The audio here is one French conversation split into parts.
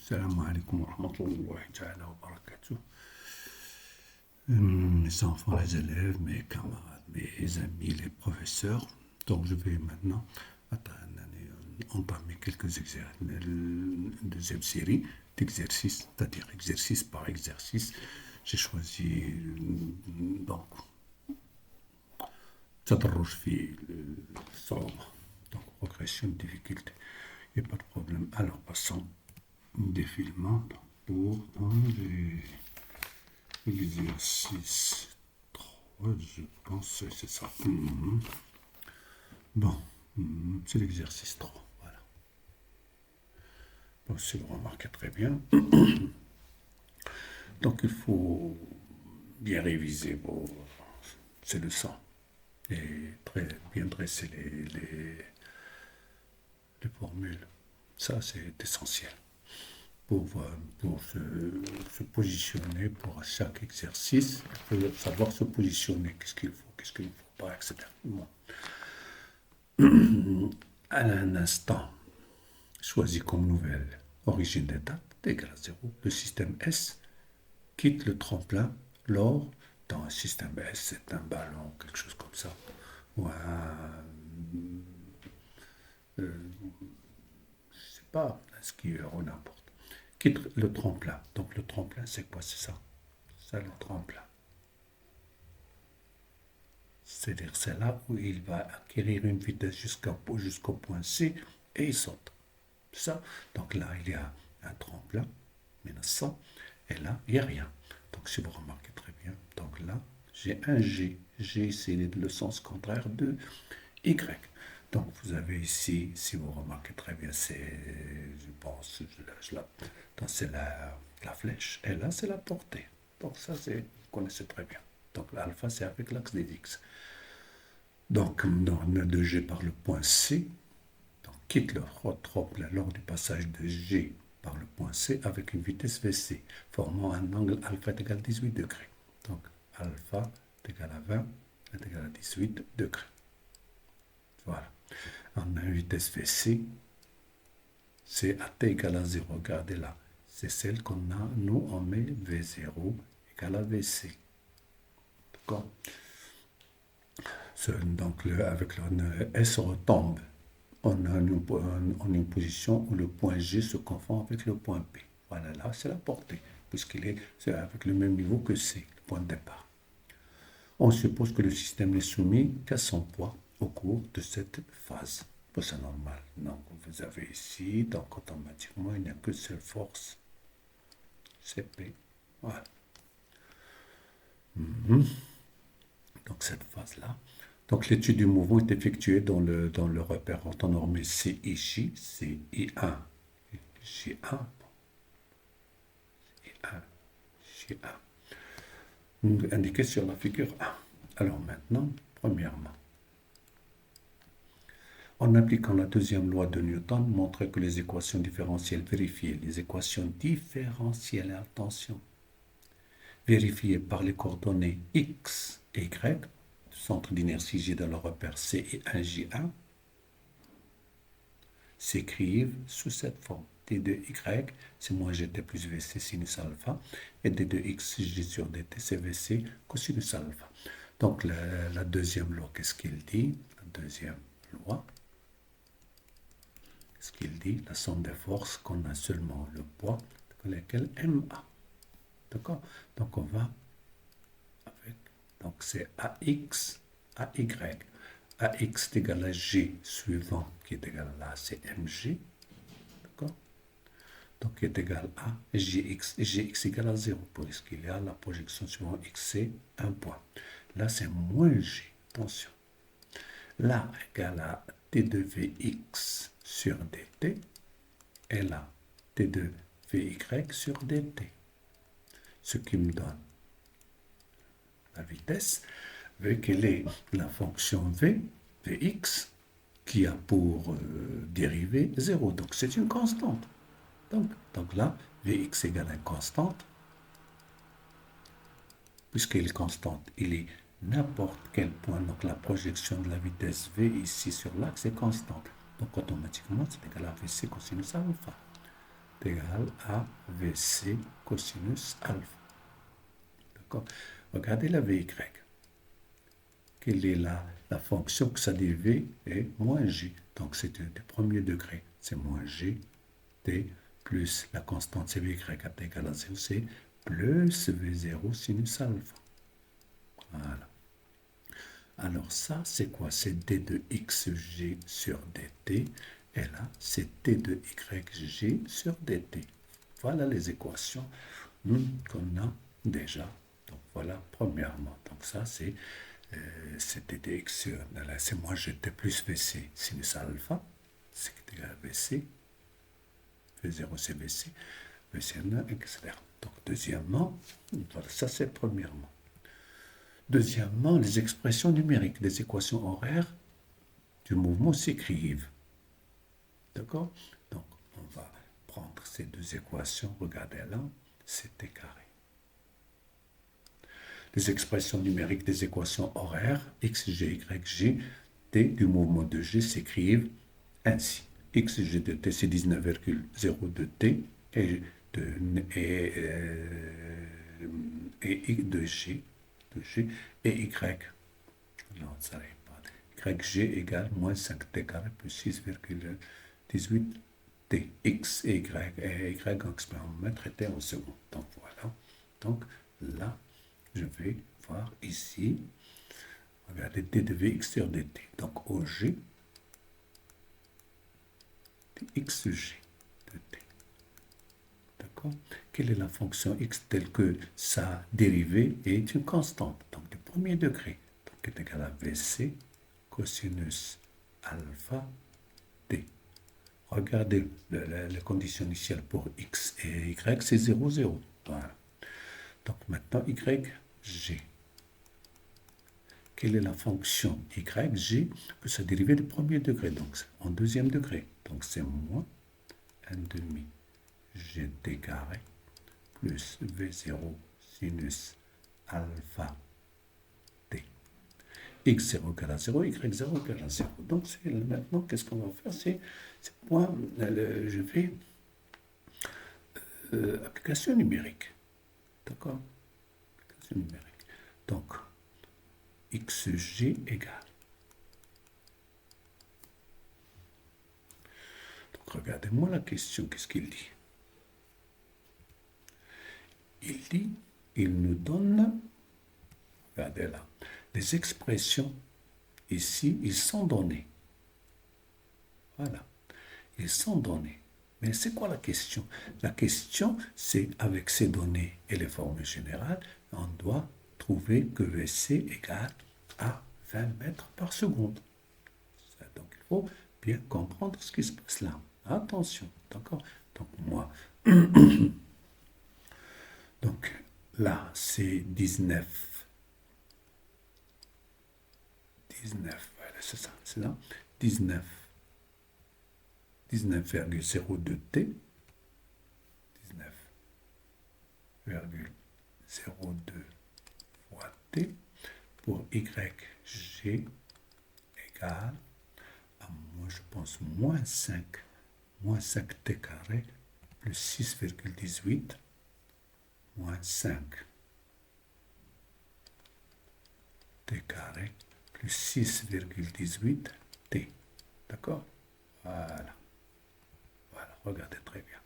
Salam alaikum wa rahmatullahi ta'ala wa barakatuh. Mes enfants, les élèves, mes camarades, mes amis, les professeurs. Donc, je vais maintenant entamer quelques exercices, une deuxième série d'exercices, c'est-à-dire exercice par exercice. J'ai choisi donc تدرج في الصعوبة. Donc, progression de difficulté. Il n'y a pas de problème. Alors, passons défilement pour l'exercice 3, je pense que c'est ça. Bon, c'est l'exercice 3, voilà. Bon, si vous remarquez très bien. Donc, il faut bien réviser ces leçons et bien dresser les formules. Ça, c'est essentiel pour se positionner pour chaque exercice. Il faut savoir se positionner, qu'est-ce qu'il ne faut pas, etc. Bon. À un instant, choisi comme nouvelle origine d'état égale à 0. Le système S quitte le tremplin lors, dans un système S, c'est un ballon, quelque chose comme ça, ou je sais pas, un skieur ou n'importe. Quitte le tremplin. Donc le tremplin, c'est quoi? C'est ça. C'est le tremplin. C'est-à-dire, c'est là où il va acquérir une vitesse jusqu'au point C et il saute. C'est ça. Donc là, il y a un tremplin, menaçant, et là, il n'y a rien. Donc si vous remarquez très bien, donc là, j'ai un G. G, c'est le sens contraire de Y. Donc vous avez ici, si vous remarquez très bien, c'est, je pense, donc c'est la flèche, et là, c'est la portée. Donc ça, vous connaissez très bien. Donc l'alpha, c'est avec l'axe des X. Donc, on a de G par le point C, donc quitte le tremplin lors du passage de G par le point C avec une vitesse VC, formant un angle alpha est égal à 18 degrés. Donc, alpha est égal à 20 est égal à 18 degrés. Voilà. On a une vitesse VC, c'est à t égale à 0. Regardez là, c'est celle qu'on a, nous, on met V0 égale à VC. D'accord? Donc, avec le S retombe. On a une position où le point G se confond avec le point P. Voilà, là, c'est la portée, puisqu'il c'est avec le même niveau que C, le point de départ. On suppose que le système n'est soumis qu'à son poids au cours de cette phase. C'est normal. Donc, vous avez ici, donc automatiquement, il n'y a que seule force, CP. Voilà. Donc, cette phase-là. Donc, l'étude du mouvement est effectuée dans le repère en temps normé CIJ, CI1, J1, J1, indiqué sur la figure 1. Alors maintenant, premièrement, en appliquant la deuxième loi de Newton, montrer que les équations différentielles vérifiées, attention, vérifiées par les coordonnées x et y, centre d'inertie J dans le repère C et 1J1, s'écrivent sous cette forme. D de Y, c'est moins GT plus VC sinus alpha, et D de X, J sur DT, c'est VC cosinus alpha. Donc la deuxième loi, qu'est-ce qu'il dit? La deuxième loi, qu'est-ce qu'il dit? La somme des forces qu'on a seulement le poids, lequel MA. D'accord? Donc on va avec, donc c'est AX, AY. AX est égal à G suivant qui est égal à là, c'est MG. D'accord? Donc qui est égal à Gx. Gx égale à 0 puisqu'il y a la projection suivant X, c'est un point. Là, c'est moins G. Attention. Là, égale à T de Vx sur dt. Et là, T de Vy sur dt. Ce qui me donne la vitesse, vu qu'elle est la fonction v, Vx, qui a pour dérivée 0. Donc, c'est une constante. Donc là, Vx égale à une constante. Puisqu'il est constante, il est n'importe quel point. Donc, la projection de la vitesse v ici sur l'axe est constante. Donc, automatiquement, c'est égal à Vc cosinus alpha. égal à VC cosinus alpha. D'accord? Regardez la VY. Quelle est la fonction que ça dérive est moins G. Donc, c'est du premier degré. C'est moins G, T, plus la constante CVY est égale à 0, c'est plus V0 sinus alpha. Voilà. Alors ça, c'est quoi? C'est d de xg sur dt. Et là, c'est t de yg sur dt. Voilà les équations qu'on a déjà. Donc voilà, premièrement. Donc ça, c'est t de x sur... Là, c'est moins gt plus vc sinus alpha. C'est égal à vc. V0, c'est vc. Vc1, etc. Donc deuxièmement, voilà, ça c'est premièrement. Deuxièmement, les expressions numériques, les équations horaires du mouvement s'écrivent. D'accord? Donc, on va prendre ces deux équations. Regardez là, c'est t carré. Les expressions numériques des équations horaires, xg, yg, t du mouvement de g s'écrivent ainsi. Xg de t, c'est 19,02 t et de g et y. Non, ça n'arrive pas. YG égale moins 5t carré plus 6,18 t. X et y en expérimentre et t en second. Donc voilà. Donc là, je vais voir ici. Regardez t de vx sur dt. Donc OG de xg de t. D'accord? Quelle est la fonction x telle que sa dérivée est une constante, donc du premier degré, donc est égal à vc cosinus alpha t. Regardez la condition initiale pour x et y, c'est 0, 0. Voilà. Donc maintenant, yg. Quelle est la fonction yg que sa dérivée du premier degré, donc en deuxième degré. Donc c'est moins 1 demi gt carré plus V0 sinus alpha t. X0 égale à 0, Y0 égale à 0. Donc maintenant, qu'est-ce qu'on va faire? C'est point, je fais application numérique. D'accord? Application numérique. Donc, XG égale. Donc, regardez-moi la question, qu'est-ce qu'il dit? Il nous donne, regardez là, les expressions ici, ils sont donnés. Voilà, ils sont donnés. Mais c'est quoi la question? La question, c'est avec ces données et les formules générales, on doit trouver que VC égale à 20 mètres par seconde. Donc il faut bien comprendre ce qui se passe là. Attention, d'accord? Donc moi, donc là, c'est 19, voilà, c'est ça, c'est là, 19,02 t, 19,02 fois t, pour YG égale à, moi je pense, moins 5 t carré plus 6,18 moins 5 t carré plus 6,18 t. D'accord? Voilà. Voilà, regardez très bien.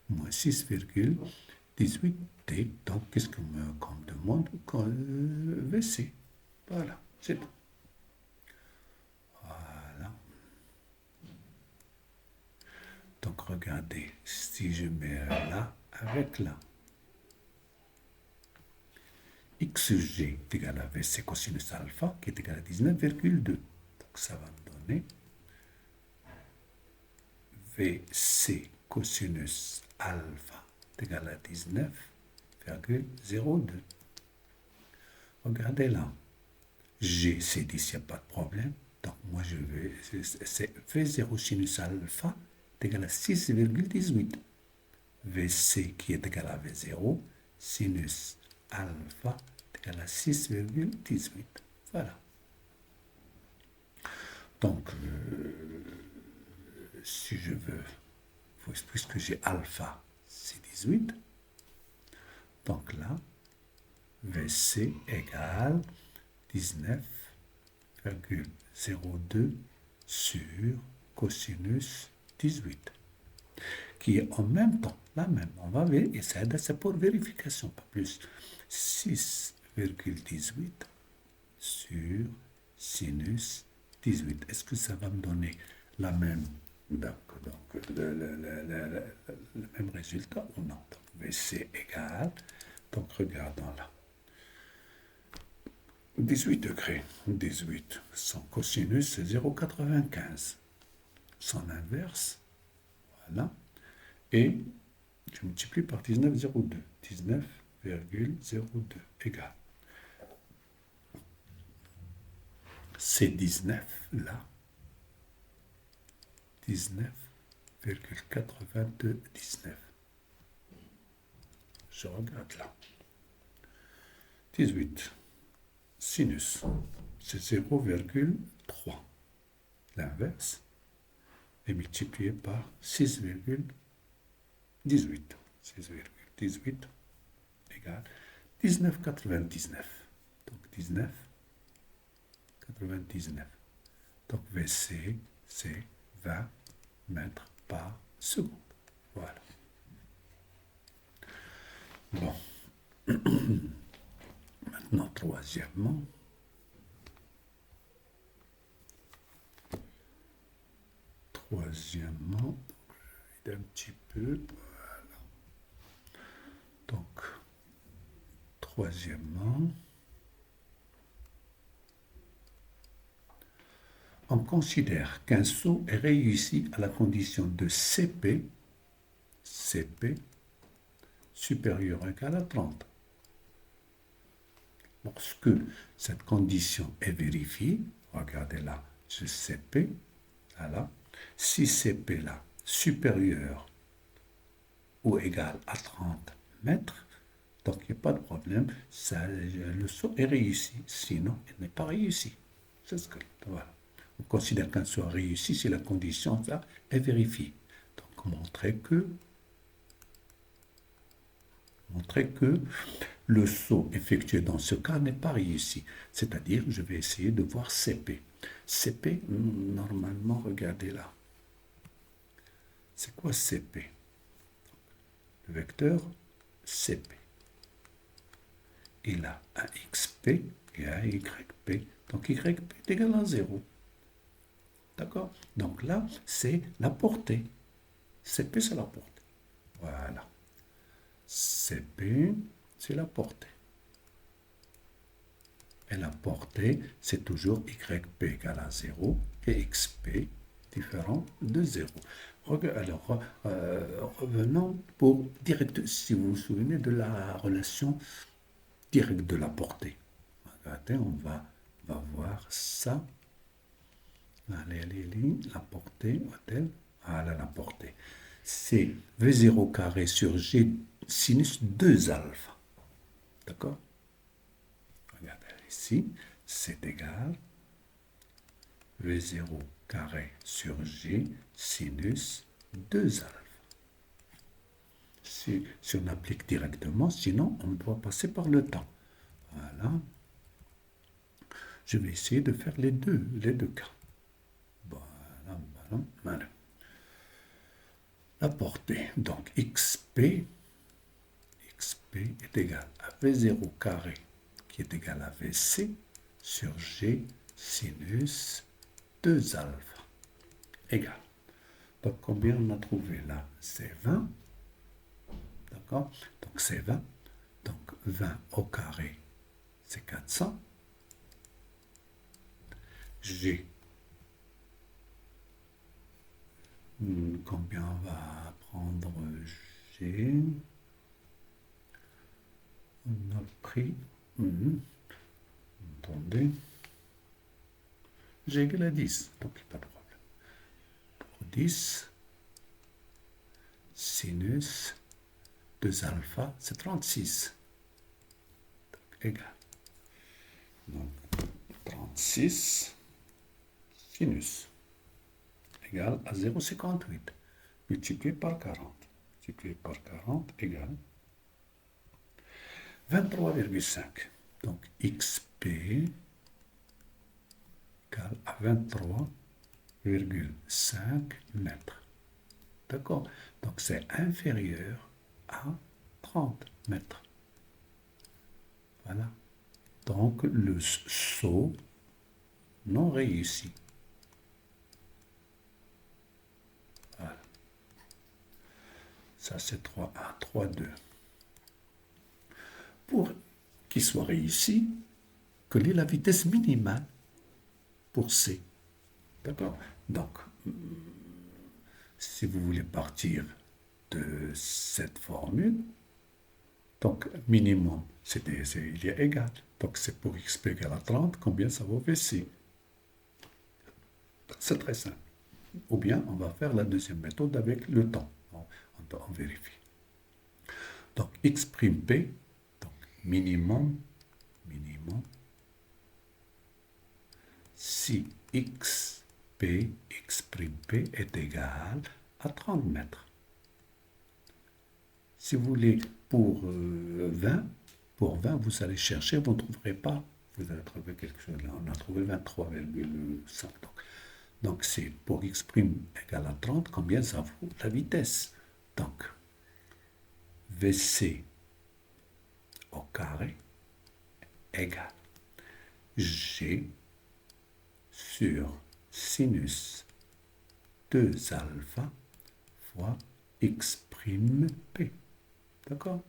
Moins 6,18 t. Donc, qu'est-ce qu'on me demande? VC. Voilà, c'est tout. Voilà. Donc, regardez, si je mets là avec là. XG est égal à VC cosinus alpha, qui est égal à 19,2. Donc, ça va me donner VC cosinus alpha est égal à 19,02. Regardez là. G, c'est 10, il n'y a pas de problème. Donc, moi, je vais... C'est V0 sinus alpha est égal à 6,18. VC qui est égal à V0 sinus alpha est égal à 6,18. Voilà. Donc, si je veux puisque j'ai alpha, c'est 18. Donc là, VC égale 19,02 sur cosinus 18, qui est en même temps la même. On va vérifier, c'est pour vérification, pas plus. 6,18 sur sinus 18. Est-ce que ça va me donner la même, donc le même résultat ou non? Donc, VC égale, donc regardons là. 18 degrés, 18, son cosinus c'est 0,95. Son inverse, voilà, et je multiplie par 19,02. 19,02 égale. C'est 19 là. 19,8219. Je regarde là. 18. Sinus, c'est 0,3. L'inverse est multiplié par 6,18. 6,18 égale 19,99. Donc 19,99. Donc VC, c'est 20 mètres par seconde. Voilà. Bon. Maintenant, troisièmement, je vais vider un petit peu. Voilà. Donc, troisièmement, on considère qu'un saut est réussi à la condition de CP supérieur ou égal à 30. Lorsque cette condition est vérifiée, regardez là, ce CP, voilà, si CP là, supérieur ou égal à 30 mètres, donc il n'y a pas de problème, le saut est réussi, sinon il n'est pas réussi. C'est ce que, voilà. On considère qu'un saut est réussi si la condition là, est vérifiée. Donc montrer que le saut effectué dans ce cas n'est pas réussi. C'est-à-dire, je vais essayer de voir CP. CP, normalement, regardez là. C'est quoi CP? Le vecteur CP. Il a un XP et un YP. Donc YP est égal à 0. D'accord? Donc là, c'est la portée. CP, c'est la portée. Voilà. CP, c'est la portée. Et la portée, c'est toujours YP égale à 0 et XP différent de 0. Alors, revenons pour direct, si vous vous souvenez de la relation directe de la portée. Regardez, on va voir ça. Allez, la portée, voilà la portée. C'est V0 carré sur G sinus 2 alpha. D'accord? Regardez ici, c'est égal V0 carré sur G sinus 2 alpha. Si on applique directement, sinon on doit passer par le temps. Voilà. Je vais essayer de faire les deux cas. Voilà. La portée, donc XP est égal à V0 carré qui est égal à VC sur G sinus 2 alpha égal. Donc combien on a trouvé là? C'est 20. D'accord? Donc c'est 20. Donc 20 au carré, c'est 400. G. Combien on va prendre G? On a pris... Attendez. G égale à 10, donc il n'y a pas de problème. Pour 10, sinus 2 alpha, c'est 36. Donc, égal. Donc, 36 sinus égale à 0,58. multiplié par 40. Multiplié par 40 égale 23,5. Donc, XP égale à 23,5 mètres. D'accord? Donc, c'est inférieur à 30 mètres. Voilà. Donc, le saut non réussi. Voilà. Ça, c'est 3,1, 3,2. Pour qu'il soit réussi, quelle est la vitesse minimale pour C? D'accord? Donc, si vous voulez partir de cette formule, donc minimum, il est égal. Donc, c'est pour xp égale à 30, combien ça vaut VC? C'est très simple. Ou bien, on va faire la deuxième méthode avec le temps. On vérifie. Donc, x', p, donc minimum, si x, p est égal à 30 mètres. Si vous voulez, pour 20, vous allez chercher, vous ne trouverez pas. Vous allez trouver quelque chose là. On a trouvé 23,5. Donc, c'est pour x' égale à 30, combien ça vaut la vitesse? Donc, VC au carré égale G sur sinus 2 alpha fois x' p. D'accord?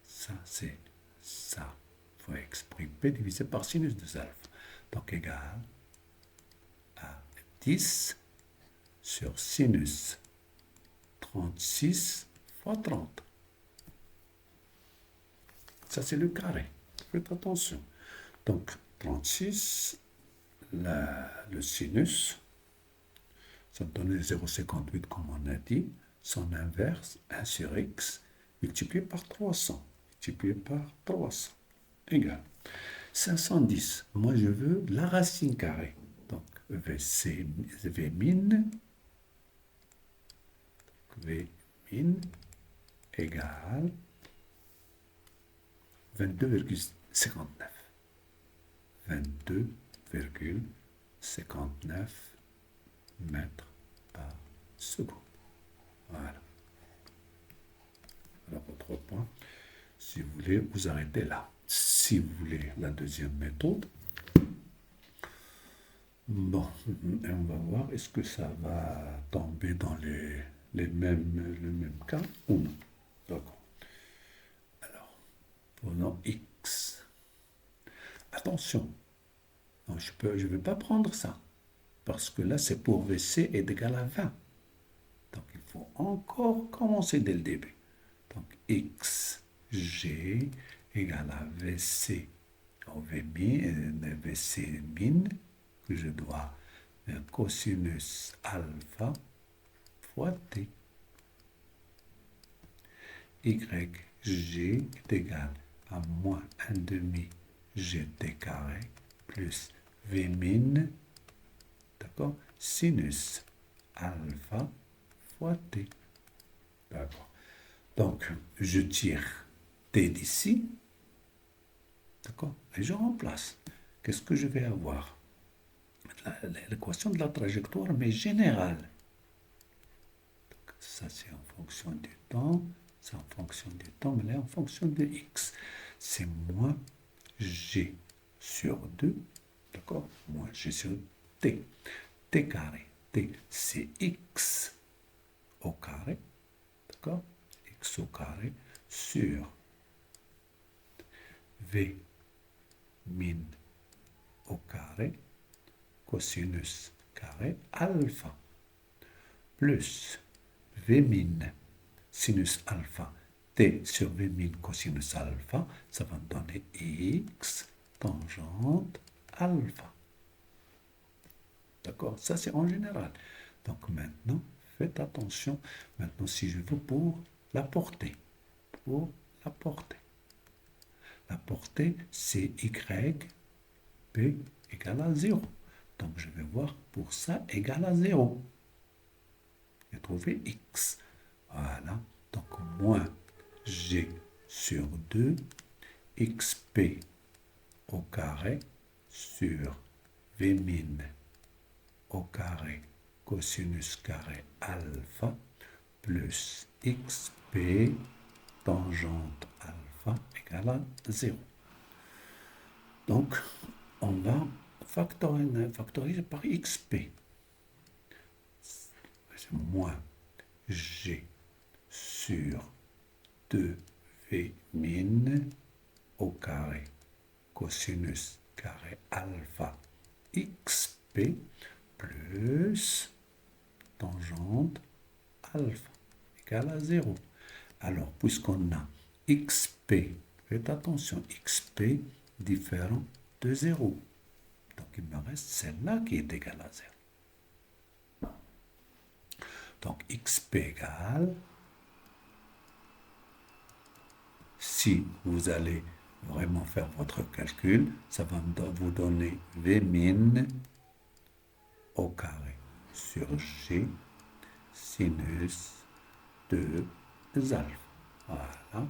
Ça, c'est ça fois x' p divisé par sinus 2 alpha. Donc, égal à 10 sur sinus 36 fois 30. Ça, c'est le carré. Faites attention. Donc, 36, le sinus, ça me donne 0,58 comme on a dit. Son inverse, 1 sur x, multiplié par 300. Multiplié par 300. Égal. 510. Moi, je veux la racine carrée. Donc, V min égale 22,59. 22,59 mètres par seconde. Voilà. Voilà votre point. Si vous voulez, vous arrêtez là. Si vous voulez la deuxième méthode, bon, on va voir est-ce que ça va tomber dans le même cas ou non. D'accord. Alors, prenons X. Attention, non, je ne vais pas prendre ça, parce que là, c'est pour VC est égal à 20. Donc, il faut encore commencer dès le début. Donc, XG égale à VC au VC min, que je dois cosinus alpha fois T. YG est égal à moins 1 demi GT carré plus V min, d'accord, sinus alpha fois T. D'accord. Donc, je tire T d'ici, d'accord, et je remplace. Qu'est-ce que je vais avoir? L'équation de la trajectoire, mais générale. Donc, ça, c'est en fonction du temps. C'est en fonction du temps, mais là, en fonction de x. C'est moins g sur 2, d'accord? Moins g sur t. T carré. T, c'est x au carré, d'accord? X au carré sur v min au carré cosinus carré alpha plus v min sinus alpha t sur v min cosinus alpha, ça va me donner x tangente alpha. D'accord? Ça, c'est en général. Donc maintenant, faites attention. Maintenant, si je veux pour la portée. Pour la portée. La portée, c'est y, p égale à 0. Donc, je vais voir pour ça égale à 0. J'ai trouvé x. Voilà. Donc, moins g sur 2, xp au carré sur v min au carré cosinus carré alpha plus xp tangente alpha égale à 0. Donc, on va factoriser par xp. C'est moins g sur 2v min au carré cosinus carré alpha xp plus tangente alpha égale à 0. Alors, puisqu'on a xp, faites attention, xp différent de 0. Donc, il me reste celle-là qui est égale à 0. Donc, xp égale, si vous allez vraiment faire votre calcul, ça va vous donner v min au carré sur g sinus de alpha. Voilà.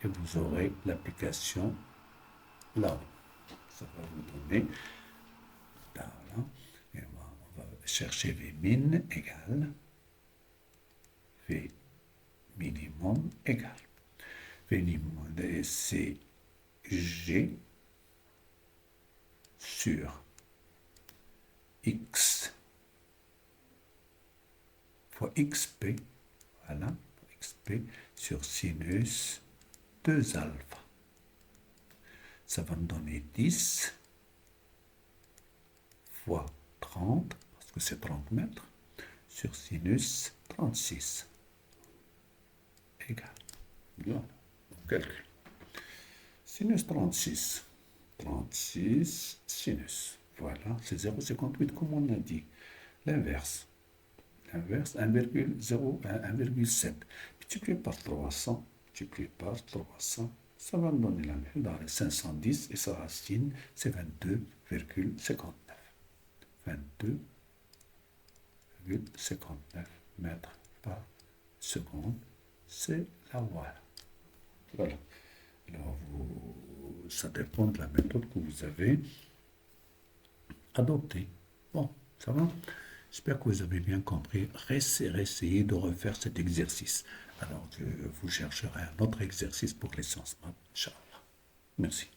Et vous aurez l'application là. Ça va vous donner là. Et on va chercher v min égale v minimum égale v minimum, c'est g sur x fois xp, voilà, xp sur sinus 2 alpha. Ça va me donner 10 fois 30, parce que c'est 30 mètres, sur sinus 36 égale. Voilà, on calcule. Sinus 36, 36 sinus. Voilà, c'est 0,58 comme on a dit. L'inverse. L'inverse, 1,7. Multiplié par 300, multiplié par 300, ça va me donner la même. Dans les 510, et sa racine, c'est 22,59. 22,59 mètres par seconde. C'est la voilà. Voilà. Alors, ça dépend de la méthode que vous avez adoptée. Bon, ça va? J'espère que vous avez bien compris. Essayez de refaire cet exercice. Alors, je vous chercherai un autre exercice pour les sciences maths, Inch'Allah. Merci.